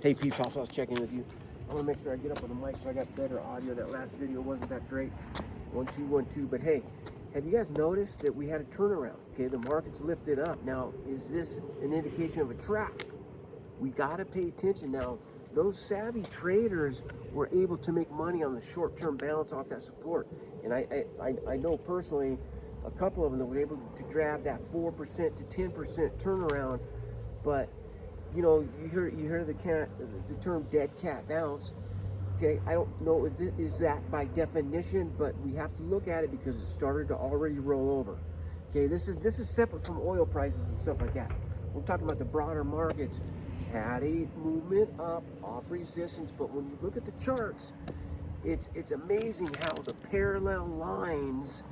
Hey, Pete Pops, I was checking with you. I want to make sure I get up on the mic so I got better audio. That last video wasn't that great. 1 2 1 2. But hey, have you guys noticed that we had a turnaround? Okay, the market's lifted up. Now, is this an indication of a trap? We got to pay attention. Now, those savvy traders were able to make money on the short-term balance off that support. And I know personally a couple of them that were able to grab that 4% to 10% turnaround. But you hear the term dead cat bounce. Okay, I don't know if it is that by definition, but we have to look at it because it started to already roll over. Okay, this is separate from oil prices and stuff like that. We're talking about the broader markets had a movement up off resistance, but when you look at the charts, it's amazing how the parallel lines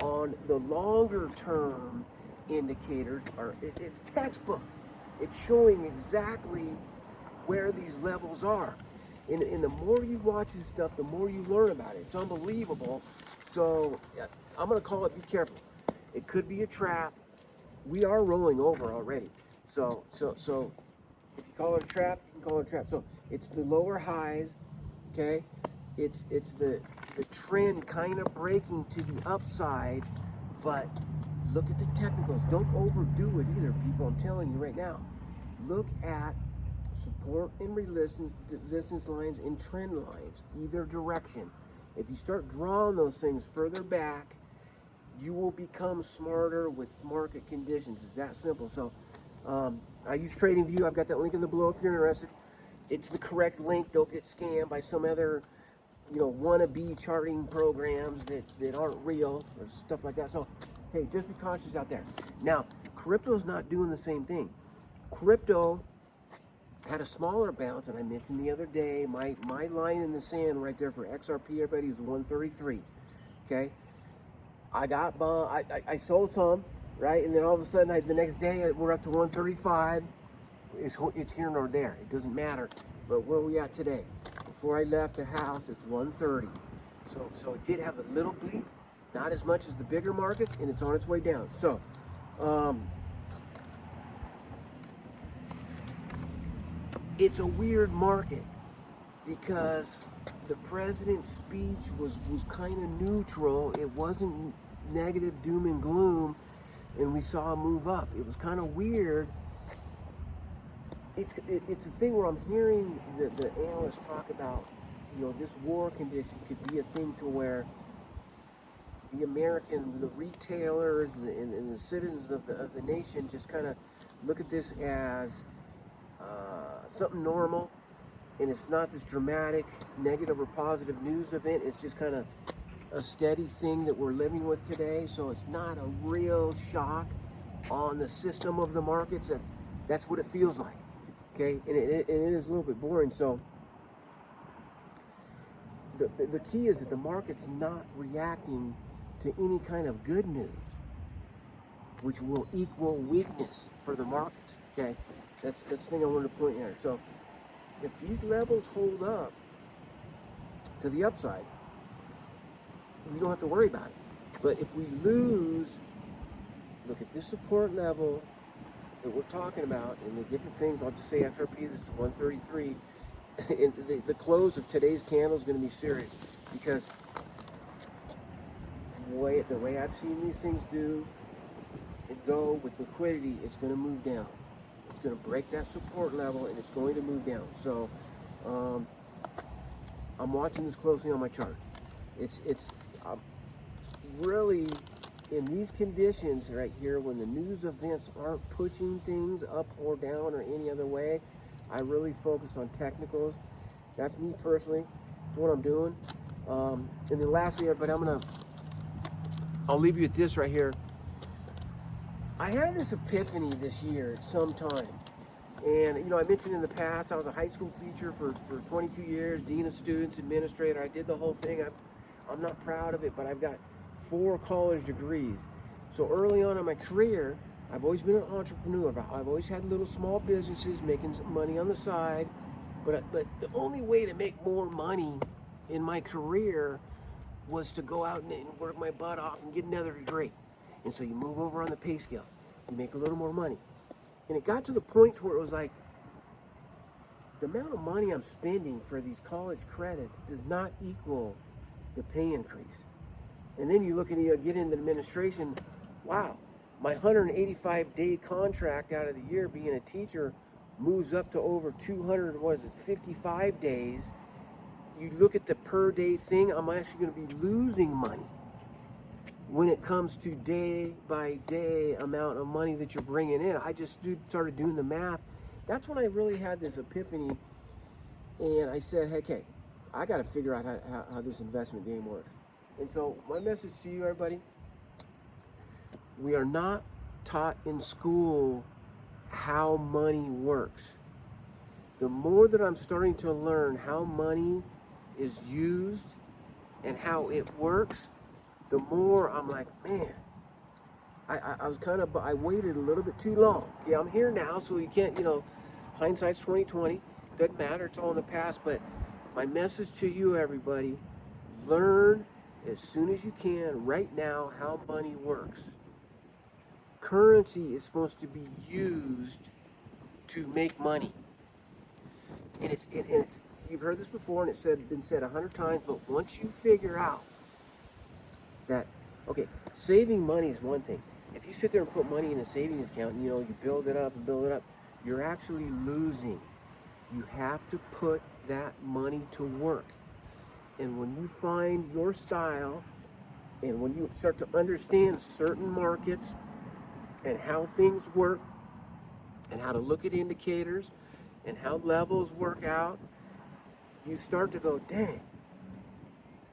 on the longer term indicators it's textbook. It's showing exactly where these levels are. And the more you watch this stuff, the more you learn about it. It's unbelievable. So I'm going to call it, be careful. It could be a trap. We are rolling over already. So if you call it a trap, you can call it a trap. So it's the lower highs, okay? It's the trend kind of breaking to the upside, but look at the technicals. Don't overdo it either, people. I'm telling you right now. Look at support and resistance lines and trend lines, either direction. If you start drawing those things further back, you will become smarter with market conditions. It's that simple. So I use TradingView. I've got that link in the below if you're interested. It's the correct link. Don't get scammed by some other wannabe charting programs that aren't real or stuff like that. So hey, just be cautious out there. Now, crypto's not doing the same thing. Crypto had a smaller bounce, and I mentioned the other day, my line in the sand right there for XRP, everybody, was 133. Okay, I sold some, right, and then all of a sudden, the next day we're up to 135. It's here nor there. It doesn't matter. But where are we at today? Before I left the house, it's 130. So it did have a little bleed, not as much as the bigger markets, and it's on its way down. So it's a weird market because the president's speech was kind of neutral. It wasn't negative doom and gloom, and we saw a move up. It was kind of weird. It's a thing where I'm hearing the analysts talk about, this war condition could be a thing to where the retailers and the citizens of the nation just kind of look at this as something normal, and it's not this dramatic negative or positive news event. It's just kind of a steady thing that we're living with today. So it's not a real shock on the system of the markets. That's what it feels like. Okay, and it is a little bit boring. So the key is that the market's not reacting to any kind of good news, which will equal weakness for the markets. Okay, that's the thing I wanted to point out. So if these levels hold up to the upside, we don't have to worry about it. But if we lose, look at this support level that we're talking about and the different things. I'll just say XRP, this is 133. And the close of today's candle is going to be serious because the way I've seen these things do and go with liquidity, it's going to move down. It's going to break that support level and it's going to move down. So I'm watching this closely on my chart. It's really in these conditions right here, when the news events aren't pushing things up or down or any other way, I really focus on technicals. That's me personally. That's what I'm doing. And then lastly, everybody, I'll leave you with this right here. I had this epiphany this year at some time. And, I mentioned in the past, I was a high school teacher for 22 years, dean of students, administrator. I did the whole thing. I'm not proud of it, but I've got 4 college degrees. So early on in my career, I've always been an entrepreneur. I've always had little small businesses making some money on the side. But the only way to make more money in my career was to go out and work my butt off and get another degree. And so you move over on the pay scale. You make a little more money. And it got to the point where it was like, the amount of money I'm spending for these college credits does not equal the pay increase. And then you look and you get into administration, wow, my 185-day contract out of the year being a teacher moves up to over 55 days. You look at the per day thing, I'm actually going to be losing money when it comes to day by day amount of money that you're bringing in. I just started doing the math. That's when I really had this epiphany, and I said, hey, okay, I got to figure out how this investment game works. And so my message to you, everybody, we are not taught in school how money works. The more that I'm starting to learn how money is used and how it works, the more I'm like, man, I waited a little bit too long. Okay, I'm here now, so you can't, hindsight's 2020. Doesn't matter, it's all in the past. But my message to you, everybody, learn as soon as you can, right now, how money works. Currency is supposed to be used to make money. And it's you've heard this before, and it's been said 100 times, but once you figure out that, okay, saving money is one thing. If you sit there and put money in a savings account, and, you build it up and build it up, you're actually losing. You have to put that money to work. And when you find your style, and when you start to understand certain markets and how things work, and how to look at indicators, and how levels work out, you start to go, dang,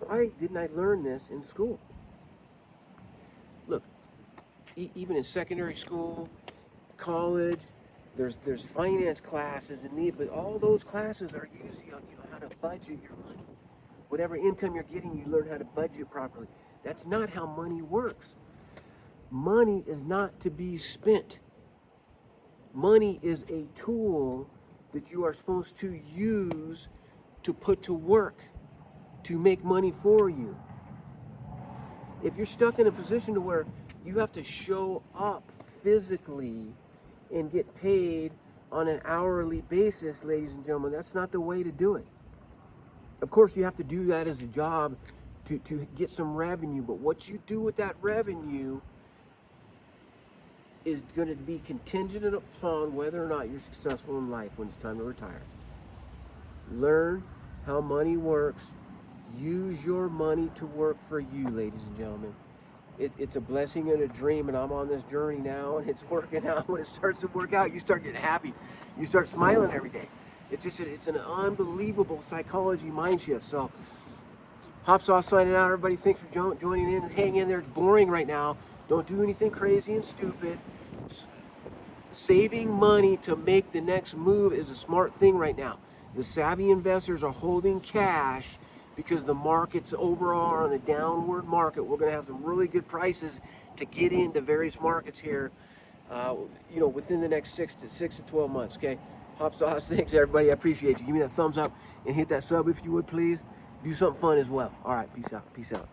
why didn't I learn this in school? Look, even in secondary school, college, there's finance classes but all those classes are usually on how to budget your money. Whatever income you're getting, you learn how to budget properly. That's not how money works. Money is not to be spent. Money is a tool that you are supposed to use to put to work, to make money for you. If you're stuck in a position to where you have to show up physically and get paid on an hourly basis, ladies and gentlemen, that's not the way to do it. Of course, you have to do that as a job to get some revenue, but what you do with that revenue is going to be contingent upon whether or not you're successful in life when it's time to retire. Learn how money works. Use your money to work for you, ladies and gentlemen. It's a blessing and a dream, and I'm on this journey now, and it's working out. When it starts to work out, you start getting happy. You start smiling every day. It's an unbelievable psychology mind shift. So, Hop Sauce signing out, everybody. Thanks for joining in. Hang in there. It's boring right now. Don't do anything crazy and stupid. Saving money to make the next move is a smart thing right now. The savvy investors are holding cash because the market's overall on a downward market. We're going to have some really good prices to get into various markets here, within the next 6 to 12 months. Okay, Hop Sauce, thanks everybody. I appreciate you. Give me that thumbs up and hit that sub if you would, please. Do something fun as well. All right, peace out. Peace out.